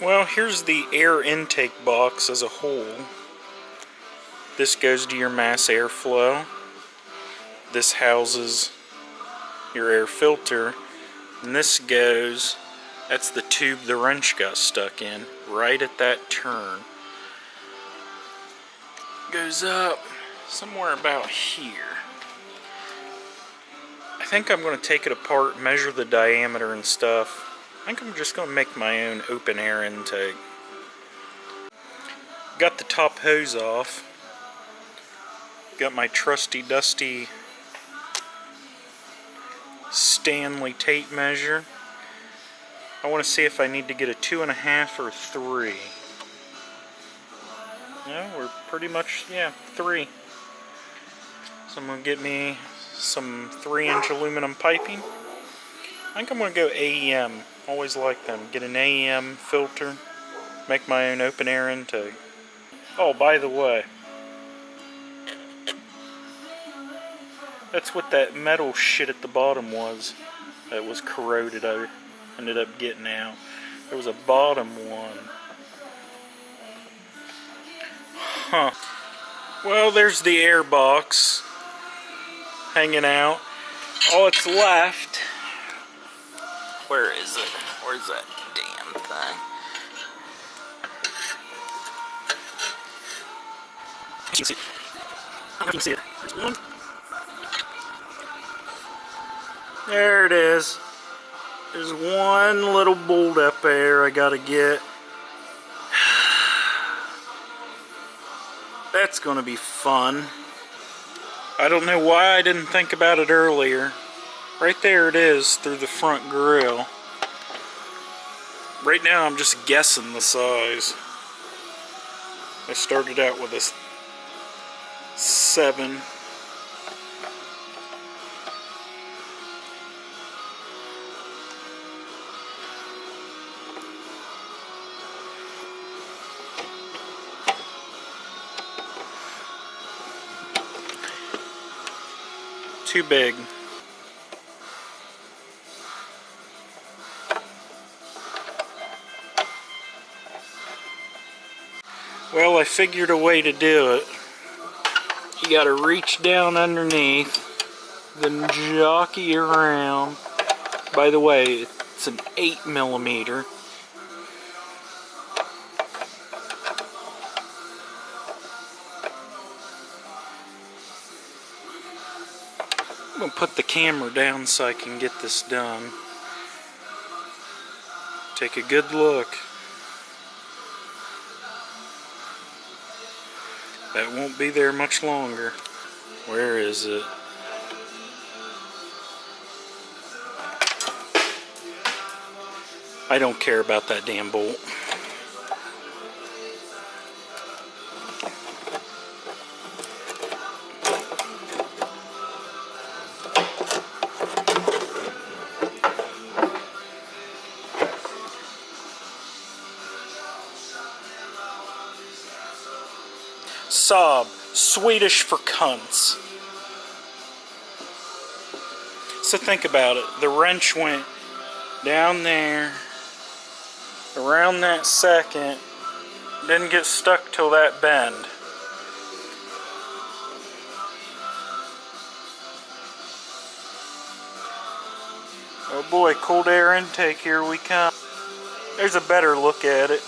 Well, here's the air intake box as a whole. This goes to your mass airflow. This houses your air filter. And this goes, that's the tube the wrench got stuck in, right at that turn. Goes up somewhere about here. I think I'm going to take it apart, measure the diameter and stuff. I think I'm just going to make my own open air intake. Got the top hose off. Got my trusty dusty Stanley tape measure. I want to see if I need to get a 2.5 or 3. Yeah, we're pretty much, 3. So I'm going to get me some 3-inch aluminum piping. I think I'm going to go AEM. Always like them. Get an AEM filter. Make my own open air intake. Oh, by the way, that's what that metal shit at the bottom was. That was corroded. I ended up getting out. There was a bottom one. Huh. Well, there's the air box hanging out. All that's left. Where is it? Where's that damn thing? You can see it. I don't know if you can see it. There's one. There it is. There's one little bolt up there I gotta get. That's gonna be fun. I don't know why I didn't think about it earlier. Right there it is through the front grille. Right now I'm just guessing the size. I started out with a 7. Too big. Well, I figured a way to do it. You gotta reach down underneath, then jockey around. By the way, it's an 8mm. I'm gonna put the camera down so I can get this done. Take a good look. That won't be there much longer. Where is it? I don't care about that damn bolt. Saab, Swedish for cunts. So think about it. The wrench went down there, around that second, didn't get stuck till that bend. Oh boy, cold air intake, here we come. There's a better look at it.